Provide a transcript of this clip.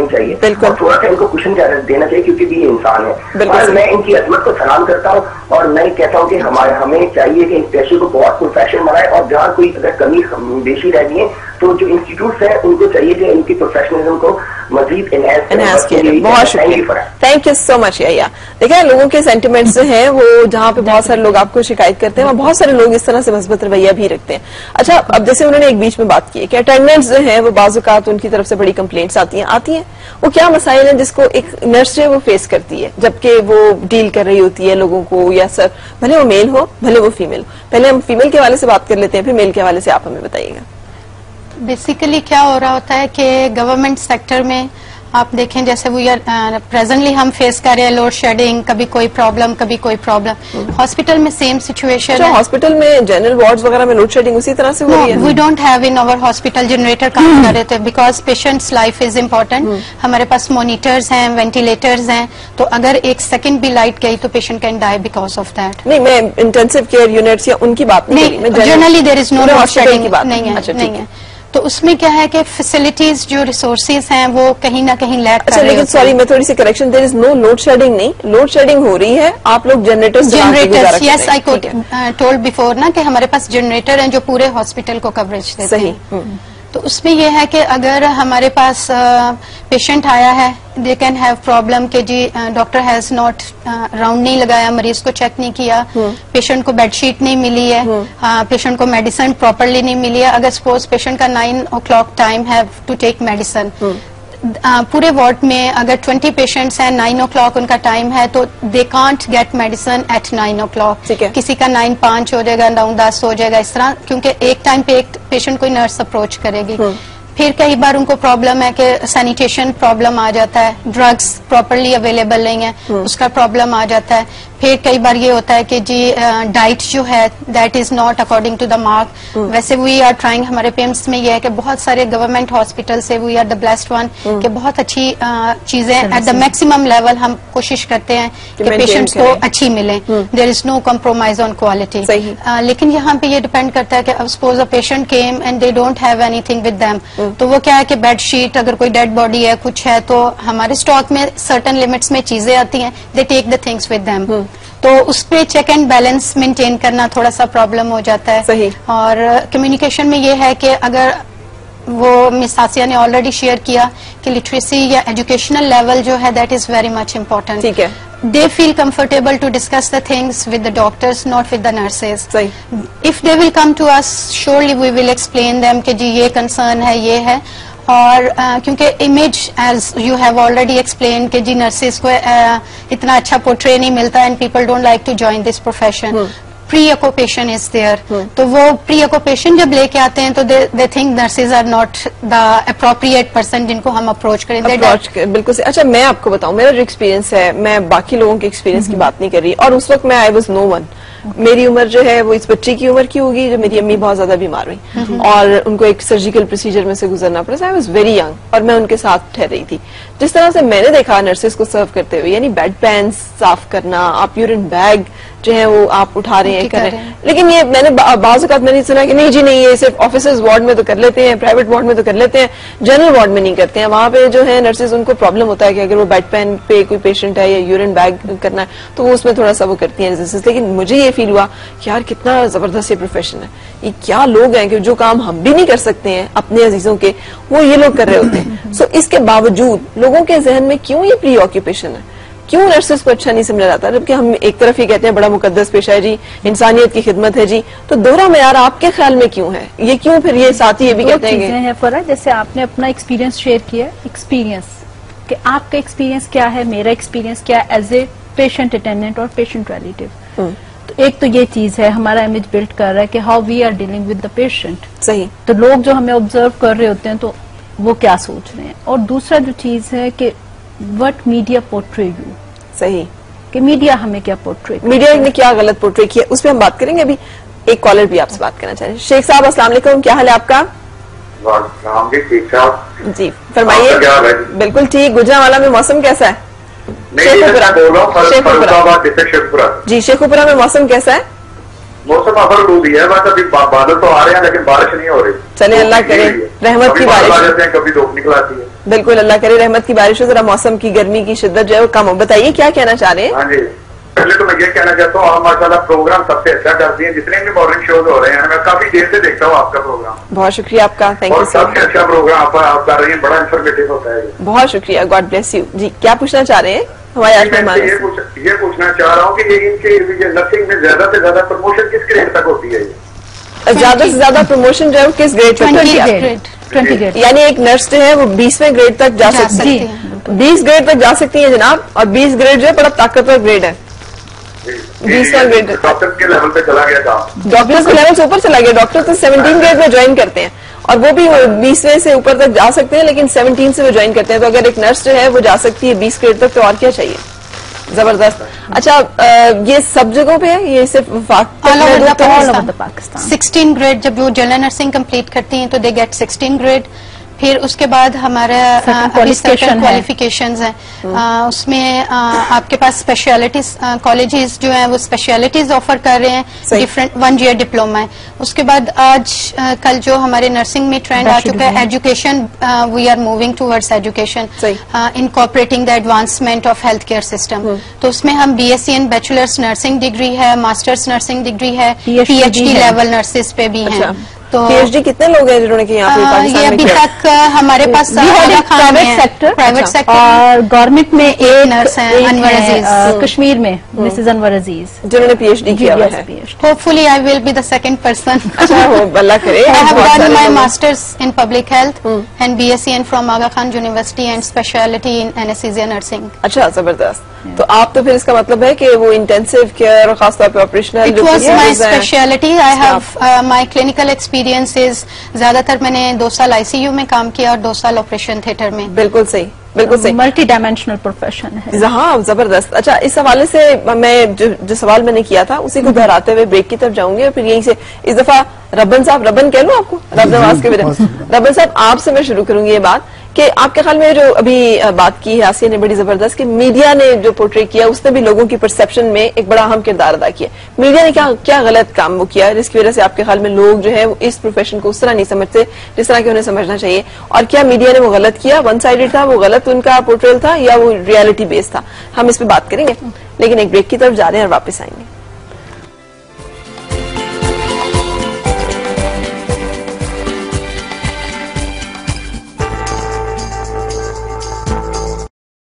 چاہیے اور تھوڑا سا ان کو کوشچن دینا چاہیے کیونکہ بھی یہ انسان ہے. اور میں ان کی عظمت کو سلام کرتا ہوں اور میں کہتا ہوں کہ ہمیں چاہیے کہ اس پیشے کو بہت پروفیشنل بنائے اور جہاں کوئی اگر کمی بیشی رہ گئی ہے تو جو انسٹیٹیوٹس ہیں ان کو چاہیے کہ ان کی پروفیشنلزم کو مزید انہینس کریں. بہت شکریہ, تھینک یو سو مچ. دیکھیں لوگوں کے سینٹیمنٹس جو ہیں وہ جہاں پہ بہت سارے لوگ آپ کو شکایت کرتے ہیں اور بہت سارے لوگ اس طرح سے مثبت رویہ بھی رکھتے ہیں. اچھا اب جیسے انہوں نے ایک بیچ میں بات کی کہ اٹینڈنٹس جو ہیں وہ بعض اوقات ان کی طرف سے بڑی کمپلینٹس آتی ہیں وہ کیا مسائل ہیں جس کو ایک نرس جو ہے وہ فیس کرتی ہے جبکہ وہ ڈیل کر رہی ہوتی ہے لوگوں کو, یا سر بھلے وہ میل ہو بھلے وہ فیمیل ہو. پہلے ہم فیمیل کے حوالے سے بات کر لیتے ہیں پھر میل کے حوالے سے آپ ہمیں بتائیے گا. بیسیکلی کیا ہو رہا ہوتا ہے کہ گورنمنٹ سیکٹر میں آپ دیکھیں جیسے وہ پریزنٹلی ہم فیس کر رہے ہیں لوڈ شیڈنگ, کبھی کوئی پرابلم. ہاسپٹل میں سیم سچویشن ہے. ہاسپٹل میں جنرل وارڈز وغیرہ میں لوڈ شیڈنگ اسی طرح سے ہو رہی ہے. We don't have in our hospital generator کام کر رہے تھے because patients life is important. ہمارے پاس مانیٹرز ہیں, وینٹیلیٹرز ہیں, تو اگر ایک سیکنڈ بھی لائٹ گئی تو patient can die because of that. نہیں میں انٹینسو کیئر یونٹس یا ان کی بات نہیں, generally there is no load shedding کی بات نہیں ہے. تو اس میں کیا ہے کہ فیسلٹیز جو ریسورسز ہیں وہ کہیں نہ کہیں لیک کر رہے ہیں. لیکن سوری میں تھوڑی سی correction, there is no load shedding نہیں, لوڈ شیڈنگ ہو رہی ہے, آپ لوگ generators yes I told before نا کہ ہمارے پاس جنریٹر ہیں جو پورے ہاسپٹل کو کوریج دیتے ہیں. صحیح. تو اس میں یہ ہے کہ اگر ہمارے پاس پیشنٹ آیا ہے دے کین ہیو پرابلم کہ جی ڈاکٹر ہیز ناٹ راؤنڈ نہیں لگایا, مریض کو چیک نہیں کیا, پیشنٹ کو بیڈ شیٹ نہیں ملی ہے, پیشنٹ کو میڈیسن پراپرلی نہیں ملی ہے. اگر سپوز پیشنٹ کا 9 o'clock ٹائم ہے ٹو ٹیک میڈیسن, پورے وارڈ میں اگر 20 پیشنٹس ہیں 9 o'clock ان کا ٹائم ہے تو they can't get medicine at 9 o'clock. کسی کا 9:05 ہو جائے گا, 9:10 ہو جائے گا, اس طرح, کیونکہ ایک ٹائم پہ ایک پیشنٹ کوئی نرس اپروچ کرے گی. پھر کئی بار ان کو پرابلم ہے کہ سینیٹیشن پرابلم آ جاتا ہے, ڈرگس پراپرلی اویلیبل نہیں ہے, اس کا پرابلم آ جاتا ہے. پھر کئی بار یہ ہوتا ہے کہ جی ڈائٹ جو ہے that is not according to the mark. ویسے وی آر ٹرائنگ, ہمارے پیمس میں یہ ہے کہ بہت سارے گورنمنٹ ہاسپٹل سے we are the blessed one کہ بہت اچھی چیزیں ایٹ دا میکسیمم لیول ہم کوشش کرتے ہیں کہ پیشنٹس کو اچھی ملیں. دیر is know compromise on quality. لیکن یہاں پہ یہ ڈپینڈ کرتا ہے کہ suppose a patient came and they don't have any thing with them, تو وہ کیا ہے کہ بیڈ شیٹ, اگر کوئی ڈیڈ باڈی ہے کچھ ہے تو ہمارے اسٹاک میں سرٹن لمٹس میں چیزیں آتی ہیں, دے ٹیک دا تھنگس ود دیم. تو اس پہ چیک اینڈ بیلنس مینٹین کرنا تھوڑا سا پرابلم ہو جاتا ہے. صحیح. اور کمیونیکیشن میں یہ ہے کہ اگر وہ مس آسیہ نے آلریڈی شیئر کیا کہ لٹریسی یا ایجوکیشنل لیول جو ہے that is very much important. ٹھیک ہے. They feel comfortable to discuss the things with the doctors, not with the nurses. If they will come to us, surely we will explain them کہ جی یہ concern ہے, یہ ہے. اور کیونکہ image as you have already explain کہ جی nurses کو اتنا اچھا پورٹری نہیں ملتا and people don't like to join this profession. Preoccupation is there, تو وہ پری اکوپیشن جب لے کے آتے ہیں تو they think nurses are not the appropriate person جن کو ہم اپروچ کریں. بالکل. اچھا میں آپ کو بتاؤں میرا جو ایکسپیرینس ہے, میں باقی لوگوں کے ایکسپیرینس کی بات نہیں کر رہی, اور اس وقت میں آئی واز نو ون. میری عمر جو ہے وہ اس بچے کی عمر کی ہوگی جب میری امی بہت زیادہ بیمار ہوئی اور ان کو ایک سرجیکل پروسیجر میں سے گزرنا پڑا. آئی واز ویری ینگ اور میں ان کے ساتھ ٹھہر رہی تھی. جس طرح سے میں نے دیکھا نرسز کو سرو کرتے ہوئے, یعنی بیڈ پینس صاف کرنا, آپ یورین بیگ جو ہے وہ آپ اٹھا رہے ہیں, کر رہے ہیں. لیکن یہ میں نے بعض اوقات میں نے سنا کہ نہیں جی نہیں, یہ صرف آفیسرز وارڈ میں تو کر لیتے ہیں, پرائیویٹ وارڈ میں تو کر لیتے ہیں, جنرل وارڈ میں نہیں کرتے ہیں. وہاں پہ جو ہے نرسز ان کو پرابلم ہوتا ہے کہ اگر وہ بیڈ پین پہ کوئی پیشنٹ ہے یا یورین بیگ کرنا ہے تو وہ اس میں تھوڑا سا وہ کرتی ہیں. لیکن مجھے یہ فیل ہوا کہ یار کتنا زبردست یہ پروفیشن ہے, یہ کیا لوگ ہیں کہ جو کام ہم بھی نہیں کر سکتے ہیں اپنے عزیزوں کے, وہ یہ لوگ کر رہے ہوتے ہیں. سو اس کے باوجود لوگوں کے ذہن میں کیوں یہ پری آکوپیشن ہے, کیوں نرسز کو اچھا نہیں سمجھا جاتا, جبکہ ہم ایک طرف ہی کہتے ہیں بڑا مقدس پیشہ ہے جی, انسانیت کی خدمت ہے جی. تو دوہرا معیار آپ کے خیال میں کیوں ہے, یہ کیوں پھر یہ ساتھی یہ بھی کہتے ہیں فرا, جیسے آپ نے اپنا ایکسپیرینس شیئر کیا, ایکسپیرینس کہ آپ کا ایکسپیرینس کیا ہے, میرا ایکسپیرینس کیا ہے ایز اے پیشنٹ اٹینڈنٹ اور پیشنٹ ریلیٹیو. تو ایک تو یہ چیز ہے ہمارا امیج بلڈ کر رہا ہے کہ how we are dealing with the patient. صحیح. تو لوگ جو ہمیں آبزرو کر رہے ہوتے ہیں تو وہ کیا سوچ رہے ہیں. اور دوسرا جو چیز ہے کہ وٹ میڈیا پورٹری یو. صحیح. کہ میڈیا ہمیں کیا پورٹری, میڈیا نے کیا غلط پورٹری کی ہے, اس پہ ہم بات کریں گے. ابھی ایک کالر بھی آپ سے بات کرنا چاہ رہے ہیں. شیخ صاحب السلام علیکم, کیا حال ہے آپ کا؟ جی فرمائیے. بالکل ٹھیک. گجرانوالہ میں موسم کیسا ہے؟ شیخوپورہ جی شیخوپورہ میں موسم کیسا ہے؟ موسم ابر دیا ہے، بس ابھی بادل تو آ رہے ہیں لیکن بارش نہیں ہو رہی. چلے اللہ کرے رحمت کی بارش، کبھی دھوپ نکل آتی ہے. بالکل اللہ کرے رحمت کی بارش ہو، ذرا موسم کی گرمی کی شدت جو ہے وہ کم ہو. بتائیے کیا کہنا چاہ رہے ہیں؟ ہاں جی، پہلے تو میں یہ کہنا چاہتا ہوں آپ ماشاءاللہ پروگرام سب سے اچھا کرتی ہیں، جتنے بھی مارننگ شوز ہو رہے ہیں میں کافی دیر سے دیکھتا ہوں آپ کا پروگرام. بہت شکریہ آپ کا، تھینک یو سو سب سے اچھا پروگرام آپ کر رہی ہیں، بڑا انفارمیٹیو ہوتا ہے. بہت شکریہ، گاڈ بلیس یو. جی کیا پوچھنا چاہ رہے ہیں ہمارے آج مہمان؟ یہ پوچھنا چاہ رہا ہوں کہ ان کے نرسنگ میں زیادہ سے زیادہ پروموشن کس گریڈ تک ہوتی ہے؟ زیادہ سے زیادہ پروموشن جو ہے وہ کس گریڈ تک ہوتی ہے؟ 20 گریڈ. یعنی ایک نرس جو ہے وہ 20ویں گریڈ تک جا سکتی ہے. 20 گریڈ تک جا سکتی ہیں جناب، اور 20 گریڈ جو ہے بڑا طاقتور گریڈ ہے. 20واں گریڈ ڈاکٹر کے لیول پہ چلا گیا تھا، ڈاکٹر کے لیول سے اوپر چلا گیا. ڈاکٹر تو 17 گریڈ میں جوائن کرتے ہیں اور وہ بھی 20ویں سے اوپر تک جا سکتے ہیں، لیکن 17 سے وہ جوائن کرتے ہیں. تو اگر ایک نرس جو ہے وہ جا سکتی ہے 20 گریڈ تک تو اور کیا چاہیے. زبردست. اچھا یہ سب جگہوں پہ ہے، یہ صرف all over the Pakistan 16 grade جب وہ جنرل نرسنگ کمپلیٹ کرتی ہیں تو دے گیٹ 16 گریڈ. پھر اس کے بعد ہمارا کوالیفیکیشنز ہیں، اس میں آپ کے پاس اسپیشلٹیز کالجز جو ہیں وہ اسپیشلٹیز آفر کر رہے ہیں، ڈفرینٹ 1 ایئر ڈپلوما ہے. اس کے بعد آج کل جو ہمارے نرسنگ میں ٹرینڈ آ چکا ہے education, we are moving towards education incorporating the advancement of health care system. تو اس میں ہم BSc and bachelors nursing degree ہے، ماسٹرس نرسنگ ڈگری ہے، PhD لیول نرسز پہ بھی ہیں. تو PhD کتنے لوگ ہیں جنہوں نے کہ یہاں پہ پاکستان یہ ابھی تک ہمارے پاس پرائیویٹ سیکٹر اور گورنمنٹ میں ایک نرس ہیں انور عزیز کشمیر میں، مسز انور عزیز جنہوں نے PhD کیا ہوا ہے. Hopefully I will be the second person. اچھا اللہ کرے. I have done my masters in public health and BSc and from Aga Khan University and specialty in anesthesia nursing. اچھا زبردست. تو آپ تو پھر اس کا مطلب ہے کہ وہ انٹینسو کیئر اور خاص طور پہ operational It was my specialty. I have my clinical experiences. زیادہ تر میں نے 2 سال ICU میں کام کیا اور 2 سال آپریشن تھیٹر میں. بالکل صحیح، بالکل صحیح. ملٹی ڈائمینشنل پروفیشن ہے. ہاں زبردست. اچھا اس حوالے سے میں جو سوال میں نے کیا تھا اسی کو دہراتے ہوئے بریک کی طرف جاؤں گی اور پھر یہیں سے اس دفعہ ربن صاحب، ربن کہہ لوں آپ کو، رب نواز کے وجہ ربن صاحب آپ سے میں شروع کروں گی یہ بات کہ آپ کے خیال میں جو ابھی بات کی ہے آسیہ نے بڑی زبردست کہ میڈیا نے جو پورٹری کیا اس نے بھی لوگوں کی پرسپشن میں ایک بڑا اہم کردار ادا کیا. میڈیا نے کیا غلط کام وہ کیا جس کی وجہ سے آپ کے خیال میں لوگ جو ہے وہ اس پروفیشن کو اس طرح نہیں سمجھتے جس طرح کہ انہیں سمجھنا چاہیے؟ اور کیا میڈیا نے وہ غلط کیا، ون سائیڈڈ تھا، وہ غلط ان کا پورٹریل تھا، یا وہ ریالٹی بیس تھا؟ ہم اس پہ بات کریں گے لیکن ایک بریک کی طرف جا رہے ہیں اور واپس آئیں گے.